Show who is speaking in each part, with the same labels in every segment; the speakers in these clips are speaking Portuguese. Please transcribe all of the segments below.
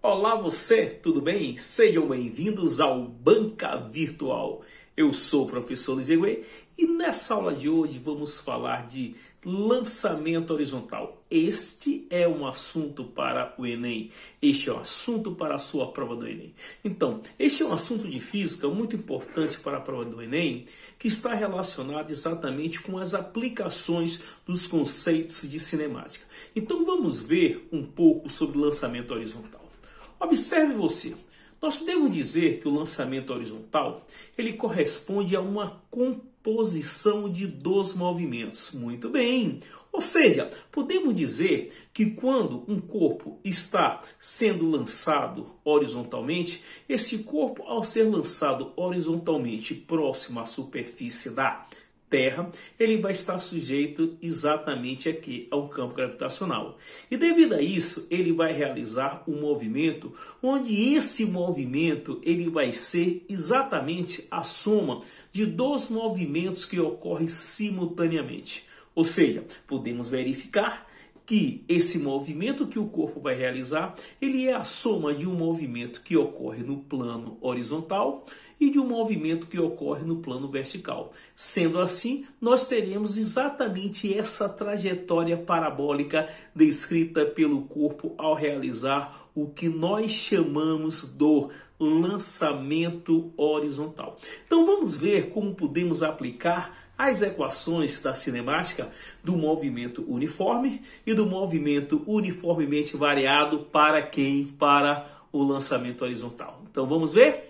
Speaker 1: Olá você, tudo bem? Sejam bem-vindos ao Banca Virtual. Eu sou o professor Luiz Eguê e nessa aula de hoje vamos falar de lançamento horizontal. Este é um assunto para o Enem, este é um assunto para a sua prova do Enem. Então, este é um assunto de física muito importante para a prova do Enem, que está relacionado exatamente com as aplicações dos conceitos de cinemática. Então vamos ver um pouco sobre lançamento horizontal. Observe você, nós podemos dizer que o lançamento horizontal, ele corresponde a uma composição de dois movimentos. Muito bem, ou seja, podemos dizer que quando um corpo está sendo lançado horizontalmente, esse corpo ao ser lançado horizontalmente próximo à superfície da Terra, ele vai estar sujeito exatamente aqui ao campo gravitacional. E devido a isso, ele vai realizar um movimento, onde esse movimento ele vai ser exatamente a soma de dois movimentos que ocorrem simultaneamente. Ou seja, podemos verificar que esse movimento que o corpo vai realizar, ele é a soma de um movimento que ocorre no plano horizontal e de um movimento que ocorre no plano vertical. Sendo assim, nós teremos exatamente essa trajetória parabólica descrita pelo corpo ao realizar o que nós chamamos do lançamento horizontal. Então vamos ver como podemos aplicar as equações da cinemática do movimento uniforme e do movimento uniformemente variado para quem? Para o lançamento horizontal. Então vamos ver?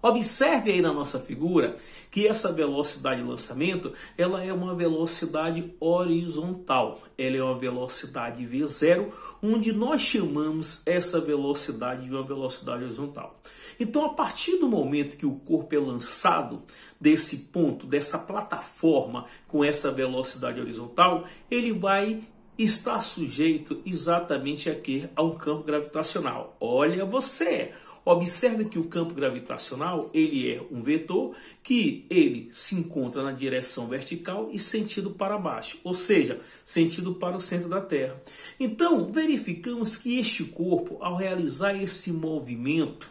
Speaker 1: Observe aí na nossa figura que essa velocidade de lançamento, ela é uma velocidade horizontal. Ela é uma velocidade V0, onde nós chamamos essa velocidade de uma velocidade horizontal. Então, a partir do momento que o corpo é lançado desse ponto, dessa plataforma com essa velocidade horizontal, ele vai estar sujeito exatamente aqui a um campo gravitacional. Olha você! Observe que o campo gravitacional ele é um vetor que ele se encontra na direção vertical e sentido para baixo, ou seja, sentido para o centro da Terra. Então, verificamos que este corpo, ao realizar esse movimento,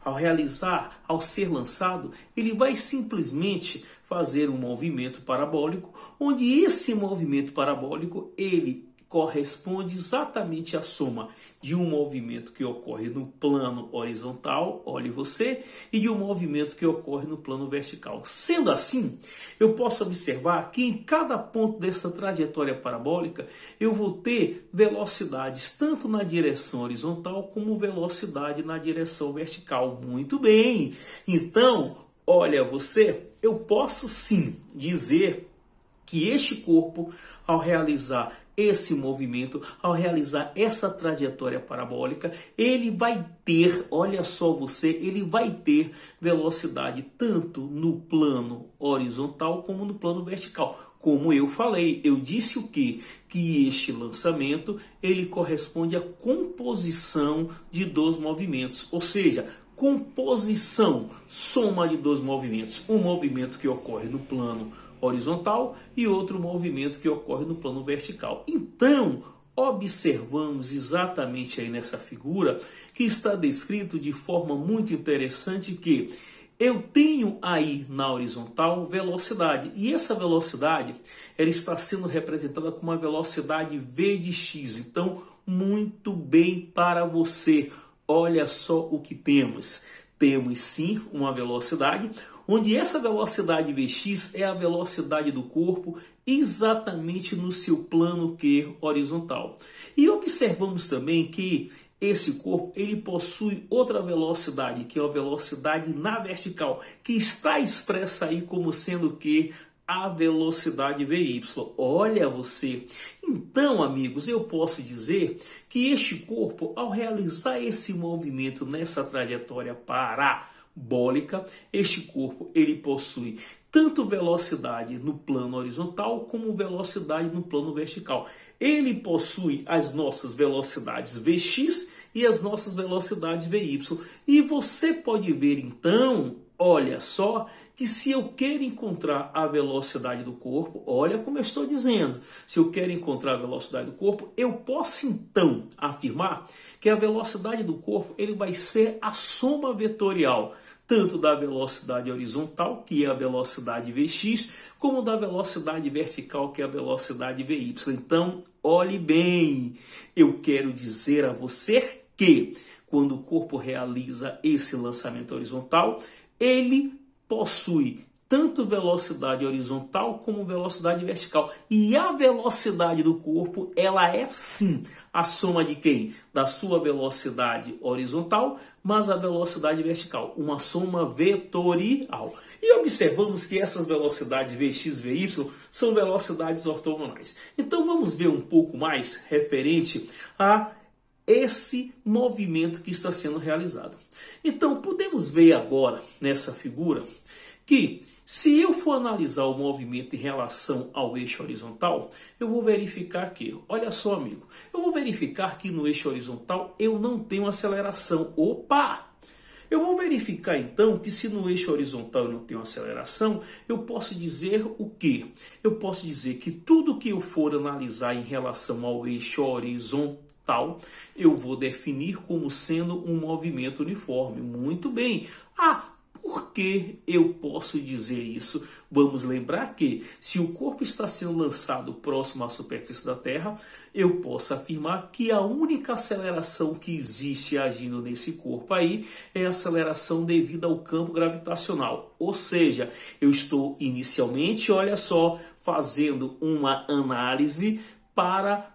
Speaker 1: ao ser lançado, ele vai simplesmente fazer um movimento parabólico, onde esse movimento parabólico ele corresponde exatamente à soma de um movimento que ocorre no plano horizontal, olhe você, e de um movimento que ocorre no plano vertical. Sendo assim, eu posso observar que em cada ponto dessa trajetória parabólica, eu vou ter velocidades tanto na direção horizontal como velocidade na direção vertical. Muito bem! Então, olha você, eu posso sim dizer que este corpo, ao realizar esse movimento, ao realizar essa trajetória parabólica, ele vai ter, olha só você, ele vai ter velocidade tanto no plano horizontal como no plano vertical. Como eu falei, eu disse o quê? Que este lançamento, ele corresponde à composição de dois movimentos, ou seja, composição, soma de dois movimentos, um movimento que ocorre no plano horizontal e outro movimento que ocorre no plano vertical. Então, observamos exatamente aí nessa figura que está descrito de forma muito interessante que eu tenho aí na horizontal velocidade e essa velocidade ela está sendo representada com uma velocidade v de x. Então, muito bem para você. Olha só o que temos. Temos sim uma velocidade, onde essa velocidade Vx é a velocidade do corpo exatamente no seu plano Q horizontal. E observamos também que esse corpo ele possui outra velocidade, que é a velocidade na vertical, que está expressa aí como sendo que a velocidade Vy. Olha você! Então, amigos, eu posso dizer que este corpo, ao realizar esse movimento nessa trajetória parabólica, este corpo ele possui tanto velocidade no plano horizontal como velocidade no plano vertical. Ele possui as nossas velocidades Vx e as nossas velocidades Vy. E você pode ver então olha só que se eu quero encontrar a velocidade do corpo, olha como eu estou dizendo, se eu quero encontrar a velocidade do corpo, eu posso então afirmar que a velocidade do corpo ele vai ser a soma vetorial, tanto da velocidade horizontal, que é a velocidade Vx, como da velocidade vertical, que é a velocidade Vy. Então, olhe bem, eu quero dizer a você que quando o corpo realiza esse lançamento horizontal, ele possui tanto velocidade horizontal como velocidade vertical. E a velocidade do corpo, ela é sim a soma de quem? Da sua velocidade horizontal, mais a velocidade vertical. Uma soma vetorial. E observamos que essas velocidades Vx e Vy são velocidades ortogonais. Então vamos ver um pouco mais referente a esse movimento que está sendo realizado. Então, podemos ver agora, nessa figura, que se eu for analisar o movimento em relação ao eixo horizontal, eu vou verificar que, olha só amigo, eu vou verificar que no eixo horizontal eu não tenho aceleração. Opa! Eu vou verificar então que se no eixo horizontal eu não tenho aceleração, eu posso dizer o quê? Eu posso dizer que tudo que eu for analisar em relação ao eixo horizontal, eu vou definir como sendo um movimento uniforme. Muito bem. Por que eu posso dizer isso? Vamos lembrar que se o corpo está sendo lançado próximo à superfície da Terra, eu posso afirmar que a única aceleração que existe agindo nesse corpo aí é a aceleração devida ao campo gravitacional. Ou seja, eu estou inicialmente, olha só, fazendo uma análise para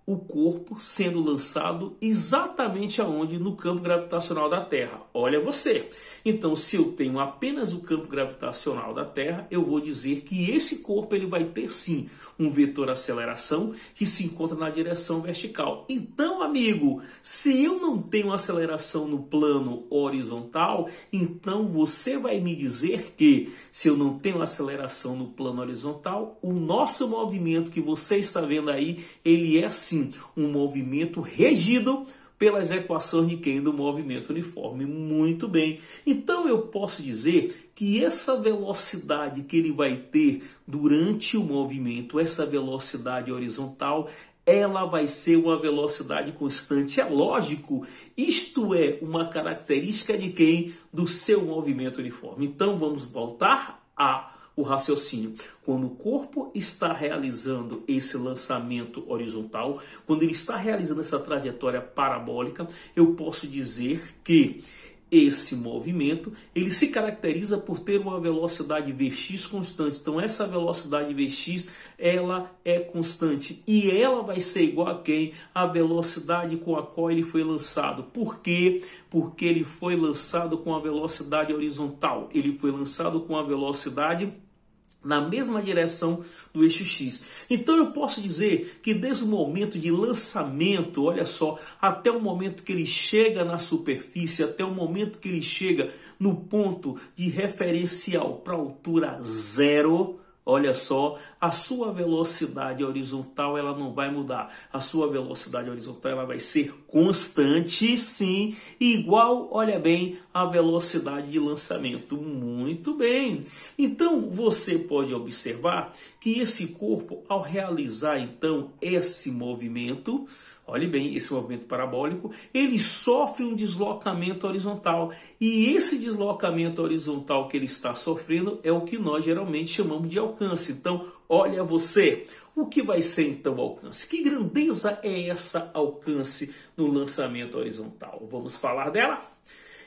Speaker 1: o corpo sendo lançado exatamente aonde? No campo gravitacional da Terra. Olha você. Então, se eu tenho apenas o campo gravitacional da Terra, eu vou dizer que esse corpo ele vai ter sim um vetor aceleração que se encontra na direção vertical. Então, amigo, se eu não tenho aceleração no plano horizontal, então você vai me dizer que se eu não tenho aceleração no plano horizontal, o nosso movimento que você está vendo aí, ele é sim um movimento regido pelas equações de quem? Do movimento uniforme. Muito bem. Então eu posso dizer que essa velocidade que ele vai ter durante o movimento, essa velocidade horizontal, ela vai ser uma velocidade constante. É lógico, isto é uma característica de quem? Do seu movimento uniforme. Então vamos voltar o raciocínio. Quando o corpo está realizando esse lançamento horizontal, quando ele está realizando essa trajetória parabólica, eu posso dizer que esse movimento ele se caracteriza por ter uma velocidade Vx constante. Então essa velocidade Vx ela é constante e ela vai ser igual a quem? A velocidade com a qual ele foi lançado. Por quê? Porque ele foi lançado com a velocidade horizontal. Ele foi lançado com a velocidade na mesma direção do eixo X. Então eu posso dizer que desde o momento de lançamento, olha só, até o momento que ele chega na superfície, até o momento que ele chega no ponto de referencial para a altura zero, olha só, a sua velocidade horizontal ela não vai mudar. A sua velocidade horizontal ela vai ser constante, sim, igual, olha bem, à velocidade de lançamento. Muito bem. Então, você pode observar que esse corpo, ao realizar, então, esse movimento, olhe bem, esse movimento parabólico, ele sofre um deslocamento horizontal. E esse deslocamento horizontal que ele está sofrendo é o que nós geralmente chamamos de alcance. Então, olha você, o que vai ser então o alcance? Que grandeza é essa alcance no lançamento horizontal? Vamos falar dela?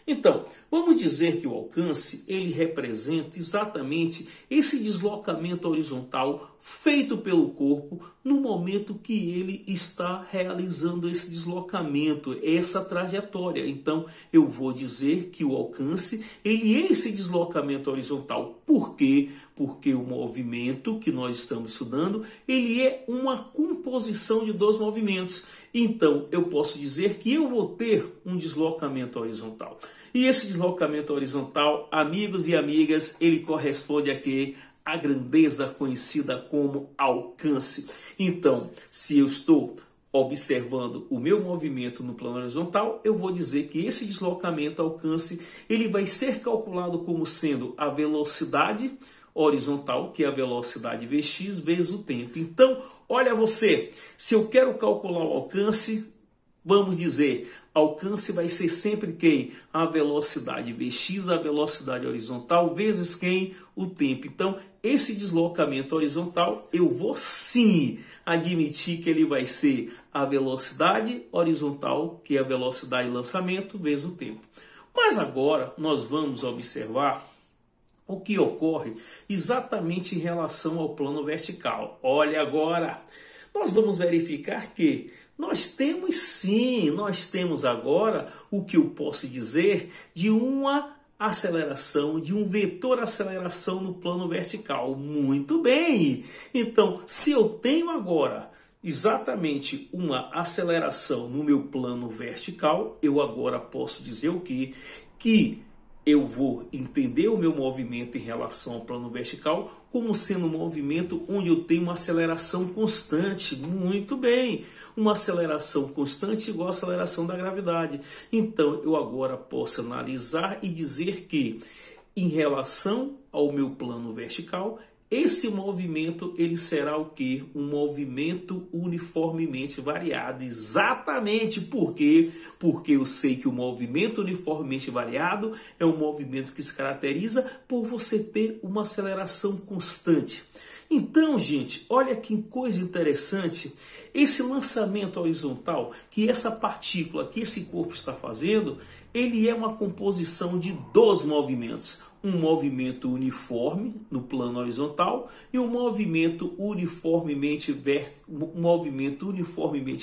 Speaker 1: Então, vamos dizer que o alcance, ele representa exatamente esse deslocamento horizontal feito pelo corpo no momento que ele está realizando esse deslocamento, essa trajetória. Então, eu vou dizer que o alcance, ele é esse deslocamento horizontal. Por quê? Porque o movimento que nós estamos estudando, ele é uma composição de dois movimentos. Então, eu posso dizer que eu vou ter um deslocamento horizontal. E esse deslocamento horizontal, amigos e amigas, ele corresponde a quê? A grandeza conhecida como alcance. Então, se eu estou observando o meu movimento no plano horizontal, eu vou dizer que esse deslocamento alcance, ele vai ser calculado como sendo a velocidade horizontal, que é a velocidade Vx, vezes o tempo. Então, olha você, se eu quero calcular o alcance, vamos dizer, alcance vai ser sempre quem? A velocidade Vx, a velocidade horizontal, vezes quem? O tempo. Então, esse deslocamento horizontal, eu vou sim admitir que ele vai ser a velocidade horizontal, que é a velocidade de lançamento, vezes o tempo. Mas agora, nós vamos observar o que ocorre exatamente em relação ao plano vertical. Olha agora, nós vamos verificar que nós temos agora o que eu posso dizer de uma aceleração, de um vetor aceleração no plano vertical. Muito bem! Então, se eu tenho agora exatamente uma aceleração no meu plano vertical, eu agora posso dizer o quê? Que eu vou entender o meu movimento em relação ao plano vertical como sendo um movimento onde eu tenho uma aceleração constante. Muito bem, uma aceleração constante igual a aceleração da gravidade. Então, eu agora posso analisar e dizer que, em relação ao meu plano vertical, esse movimento ele será o quê? Um movimento uniformemente variado. Exatamente. Por quê? Porque eu sei que o movimento uniformemente variado é um movimento que se caracteriza por você ter uma aceleração constante. Então, gente, olha que coisa interessante. Esse lançamento horizontal, que essa partícula, que esse corpo está fazendo, ele é uma composição de dois movimentos. Um movimento uniforme no plano horizontal e um movimento uniformemente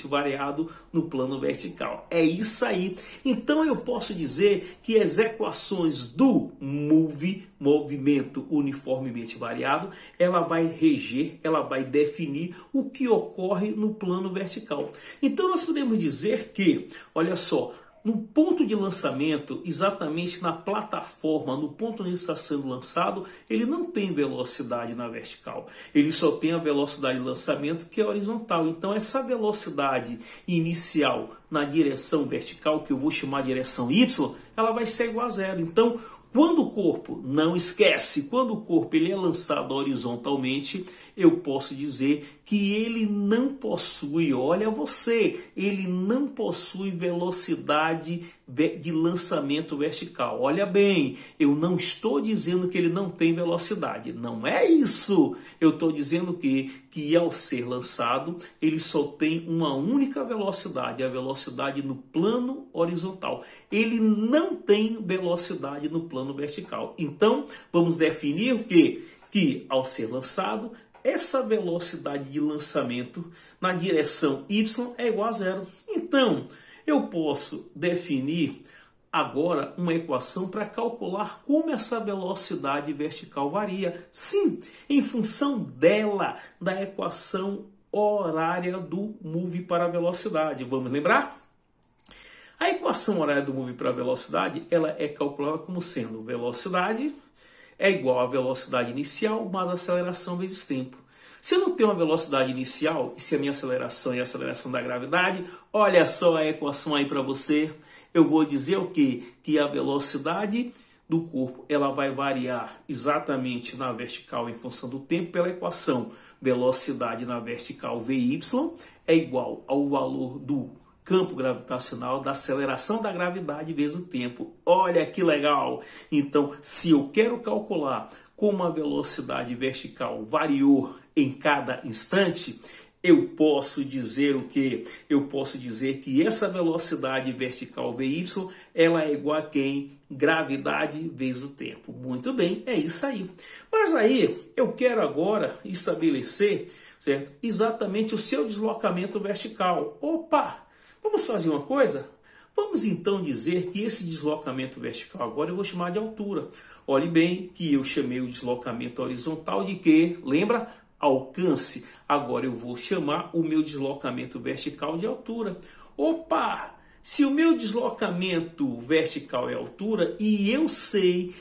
Speaker 1: variado no plano vertical. É isso aí. Então eu posso dizer que as equações do movimento uniformemente variado, ela vai reger, ela vai definir o que ocorre no plano vertical. Então nós podemos dizer que, olha só, no ponto de lançamento, exatamente na plataforma, no ponto onde está sendo lançado, ele não tem velocidade na vertical. Ele só tem a velocidade de lançamento que é horizontal. Então essa velocidade inicial na direção vertical, que eu vou chamar de direção Y, ela vai ser igual a zero. Então, quando o corpo, não esquece, quando o corpo ele é lançado horizontalmente, eu posso dizer que ele não possui, olha você, ele não possui velocidade de lançamento vertical. Olha bem, eu não estou dizendo que ele não tem velocidade, não é isso. Eu estou dizendo que ao ser lançado, ele só tem uma única velocidade, a velocidade no plano horizontal. Ele não tem velocidade no plano vertical. Então, vamos definir o quê? Que ao ser lançado, essa velocidade de lançamento na direção Y é igual a zero. Então, eu posso definir agora uma equação para calcular como essa velocidade vertical varia. Sim, em função dela, da equação horária do move para a velocidade. Vamos lembrar? A equação horária do move para a velocidade, ela é calculada como sendo velocidade é igual à velocidade inicial mais aceleração vezes tempo. Se eu não tenho uma velocidade inicial, e se a minha aceleração é a aceleração da gravidade, olha só a equação aí para você. Eu vou dizer o quê? Que a velocidade do corpo ela vai variar exatamente na vertical em função do tempo pela equação velocidade na vertical Vy é igual ao valor do campo gravitacional da aceleração da gravidade vezes o tempo. Olha que legal! Então, se eu quero calcular como a velocidade vertical variou em cada instante, eu posso dizer o quê? Eu posso dizer que essa velocidade vertical Vy, ela é igual a quem? Gravidade vezes o tempo. Muito bem, é isso aí. Mas aí, eu quero agora estabelecer, certo? Exatamente o seu deslocamento vertical. Opa! Vamos fazer uma coisa? Vamos então dizer que esse deslocamento vertical agora eu vou chamar de altura. Olhe bem que eu chamei o deslocamento horizontal de quê? Lembra? Alcance. Agora eu vou chamar o meu deslocamento vertical de altura. Opa! Se o meu deslocamento vertical é altura e eu sei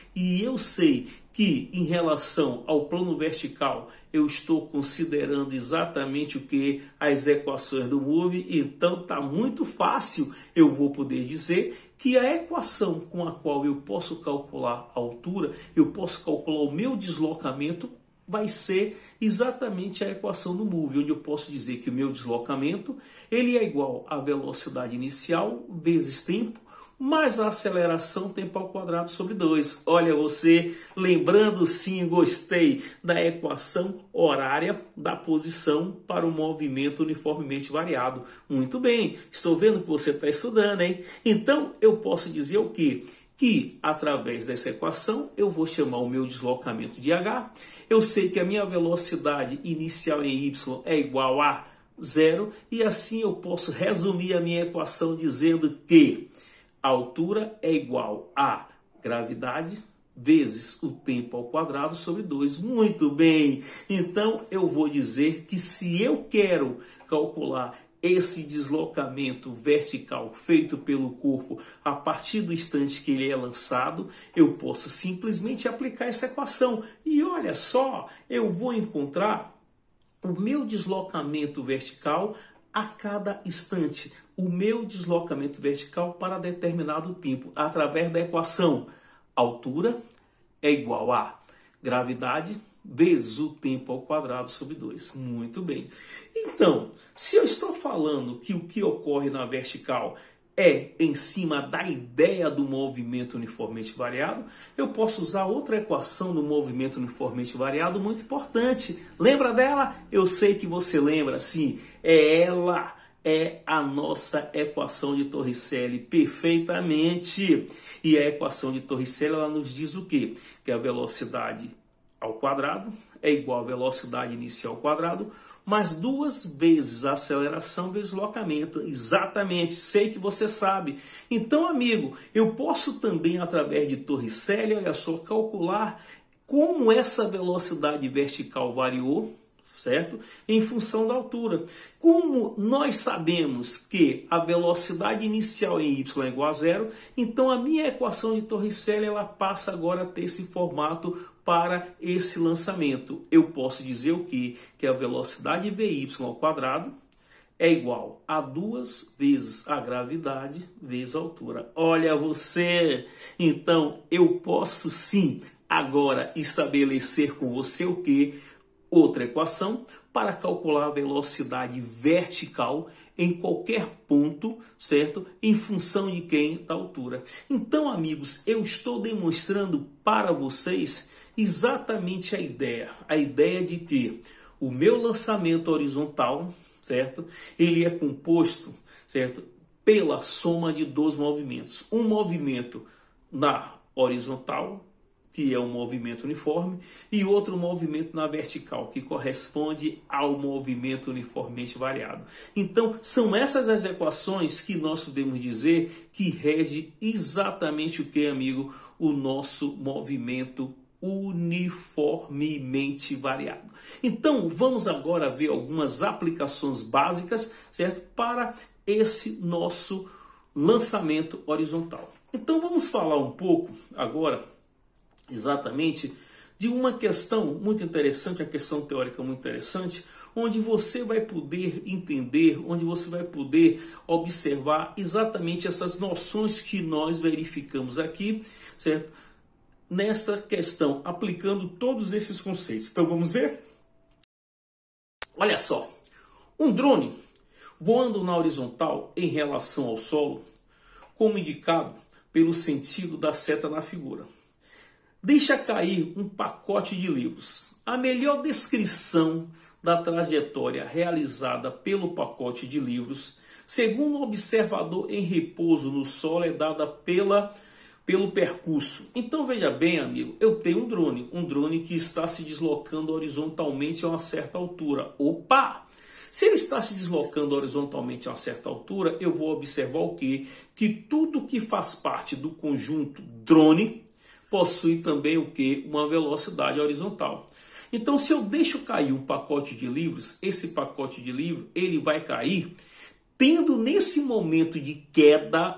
Speaker 1: que em relação ao plano vertical eu estou considerando exatamente o que? As equações do MOVE, então está muito fácil, eu vou poder dizer que a equação com a qual eu posso calcular a altura, eu posso calcular o meu deslocamento, vai ser exatamente a equação do MOVE, onde eu posso dizer que o meu deslocamento ele é igual à velocidade inicial vezes tempo, mais a aceleração tempo ao quadrado sobre 2. Olha você, lembrando sim, gostei da equação horária da posição para o movimento uniformemente variado. Muito bem, estou vendo que você está estudando, hein? Então, eu posso dizer o quê? Que através dessa equação eu vou chamar o meu deslocamento de h. Eu sei que a minha velocidade inicial em y é igual a 0 e assim eu posso resumir a minha equação dizendo que a altura é igual a gravidade vezes o tempo ao quadrado sobre 2. Muito bem, então eu vou dizer que se eu quero calcular esse deslocamento vertical feito pelo corpo a partir do instante que ele é lançado, eu posso simplesmente aplicar essa equação. E olha só, eu vou encontrar o meu deslocamento vertical a cada instante. O meu deslocamento vertical para determinado tempo, através da equação altura é igual a gravidade vezes o tempo ao quadrado sobre 2. Muito bem. Então, se eu estou falando que o que ocorre na vertical é em cima da ideia do movimento uniformemente variado, eu posso usar outra equação do movimento uniformemente variado muito importante. Lembra dela? Eu sei que você lembra, sim. Ela é a nossa equação de Torricelli, perfeitamente. E a equação de Torricelli, ela nos diz o quê? Que a velocidade ao quadrado é igual à velocidade inicial ao quadrado, mais 2 vezes a aceleração vezes o deslocamento. Exatamente, sei que você sabe. Então, amigo, eu posso também, através de Torricelli, olha só, calcular como essa velocidade vertical variou, certo? Em função da altura. Como nós sabemos que a velocidade inicial em y é igual a 0, então a minha equação de Torricelli ela passa agora a ter esse formato para esse lançamento. Eu posso dizer o quê? Que a velocidade vy ao quadrado é igual a 2 vezes a gravidade vezes a altura. Olha você! Então eu posso sim agora estabelecer com você o quê? Outra equação para calcular a velocidade vertical em qualquer ponto, certo? Em função de quem? Da altura. Então, amigos, eu estou demonstrando para vocês exatamente a ideia de que o meu lançamento horizontal, certo? Ele é composto, certo? Pela soma de 2 movimentos. Um movimento na horizontal, que é um movimento uniforme, e outro movimento na vertical, que corresponde ao movimento uniformemente variado. Então, são essas as equações que nós podemos dizer que rege exatamente o que, amigo? O nosso movimento uniformemente variado. Então, vamos agora ver algumas aplicações básicas, certo? Para esse nosso lançamento horizontal. Então, vamos falar um pouco agora exatamente de uma questão muito interessante, uma questão teórica muito interessante, onde você vai poder entender, onde você vai poder observar exatamente essas noções que nós verificamos aqui, certo? Nessa questão, aplicando todos esses conceitos. Então vamos ver? Olha só, um drone voando na horizontal em relação ao solo, como indicado pelo sentido da seta na figura. Deixa cair um pacote de livros. A melhor descrição da trajetória realizada pelo pacote de livros, segundo o observador em repouso no solo, é dada pelo percurso. Então veja bem, amigo, eu tenho um drone que está se deslocando horizontalmente a uma certa altura. Opa! Se ele está se deslocando horizontalmente a uma certa altura, eu vou observar o quê? Que tudo que faz parte do conjunto drone possui também o que? Uma velocidade horizontal. Então, se eu deixo cair um pacote de livros, esse pacote de livro ele vai cair tendo nesse momento de queda,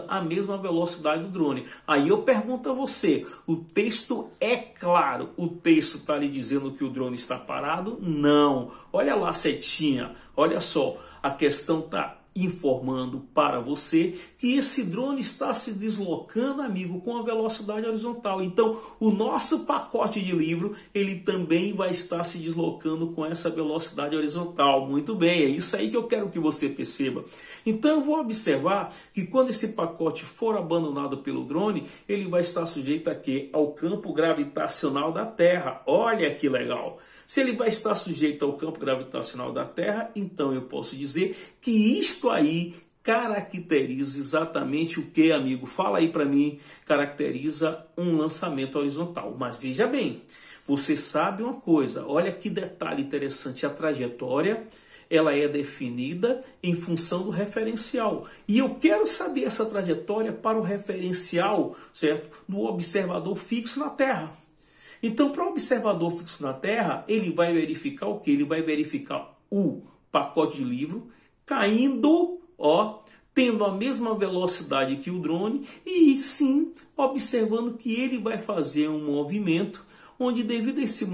Speaker 1: a mesma velocidade do drone. Aí eu pergunto a você, o texto é claro, o texto está lhe dizendo que o drone está parado? Não. Olha lá a setinha, olha só, a questão está informando para você que esse drone está se deslocando, amigo, com a velocidade horizontal. Então, o nosso pacote de livro, ele também vai estar se deslocando com essa velocidade horizontal. Muito bem, é isso aí que eu quero que você perceba. Então, eu vou observar que quando esse pacote for abandonado pelo drone, ele vai estar sujeito a quê? Ao campo gravitacional da Terra. Olha que legal! Se ele vai estar sujeito ao campo gravitacional da Terra, então eu posso dizer que isto aí caracteriza exatamente o que, amigo? Fala aí para mim. Caracteriza um lançamento horizontal. Mas veja bem, você sabe uma coisa, olha que detalhe interessante, a trajetória ela é definida em função do referencial. E eu quero saber essa trajetória para o referencial, certo? Do observador fixo na Terra. Então, para o observador fixo na Terra, ele vai verificar o que? Ele vai verificar o pacote de livro caindo, ó, tendo a mesma velocidade que o drone e sim observando que ele vai fazer um movimento, onde devido a esse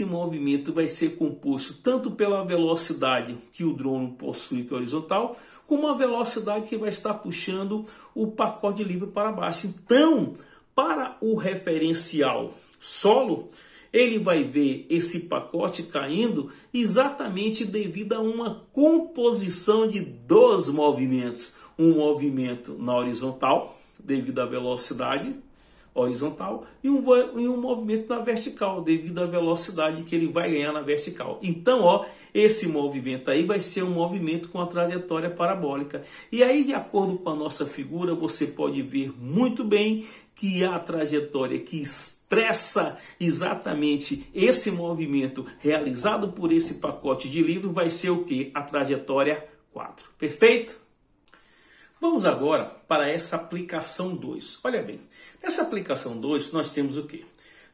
Speaker 1: movimento vai ser composto tanto pela velocidade que o drone possui, que é horizontal, como a velocidade que vai estar puxando o pacote de livro para baixo. Então, para o referencial solo, ele vai ver esse pacote caindo exatamente devido a uma composição de dois movimentos. Um movimento na horizontal, devido à velocidade horizontal, e um movimento na vertical, devido à velocidade que ele vai ganhar na vertical. Então, ó, esse movimento aí vai ser um movimento com a trajetória parabólica. E aí, de acordo com a nossa figura, você pode ver muito bem que a trajetória que expressa exatamente esse movimento realizado por esse pacote de livro vai ser o que? A trajetória 4. Perfeito? Vamos agora para essa aplicação 2. Olha bem, nessa aplicação 2 nós temos o quê?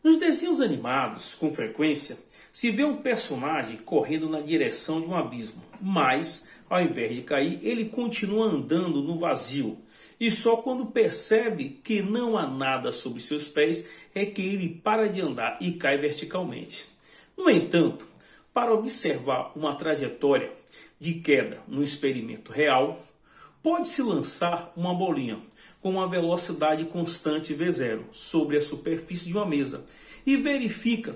Speaker 1: Nos desenhos animados, com frequência, se vê um personagem correndo na direção de um abismo, mas, ao invés de cair, ele continua andando no vazio. E só quando percebe que não há nada sob seus pés é que ele para de andar e cai verticalmente. No entanto, para observar uma trajetória de queda no experimento real, pode-se lançar uma bolinha com uma velocidade constante V0 sobre a superfície de uma mesa e verifica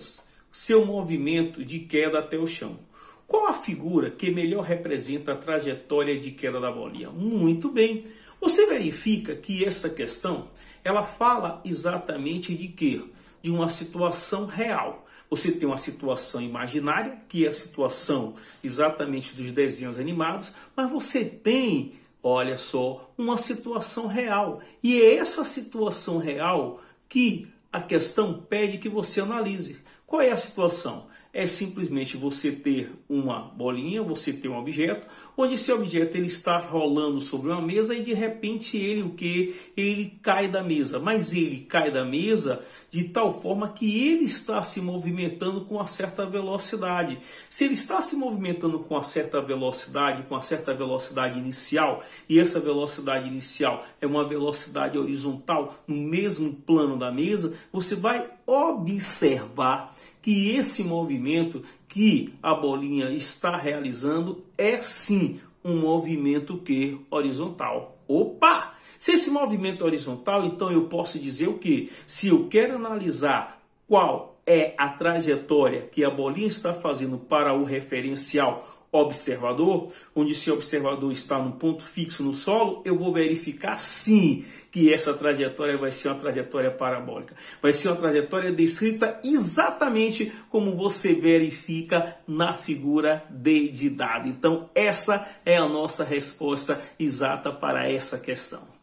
Speaker 1: seu movimento de queda até o chão. Qual a figura que melhor representa a trajetória de queda da bolinha? Muito bem! Você verifica que esta questão ela fala exatamente de quê? De uma situação real. Você tem uma situação imaginária, que é a situação exatamente dos desenhos animados, mas você tem, olha só, uma situação real. E é essa situação real que a questão pede que você analise. Qual é a situação? É simplesmente você ter uma bolinha, você ter um objeto, onde esse objeto ele está rolando sobre uma mesa e de repente ele cai da mesa. Mas ele cai da mesa de tal forma que ele está se movimentando com uma certa velocidade. Se ele está se movimentando com uma certa velocidade inicial, e essa velocidade inicial é uma velocidade horizontal no mesmo plano da mesa, você vai observar que esse movimento que a bolinha está realizando é sim um movimento que horizontal. Opa! Se esse movimento é horizontal, então eu posso dizer o quê? Se eu quero analisar qual é a trajetória que a bolinha está fazendo para o referencial observador, onde esse observador está no ponto fixo no solo, eu vou verificar sim que essa trajetória vai ser uma trajetória parabólica. Vai ser uma trajetória descrita exatamente como você verifica na figura de dado. Então essa é a nossa resposta exata para essa questão.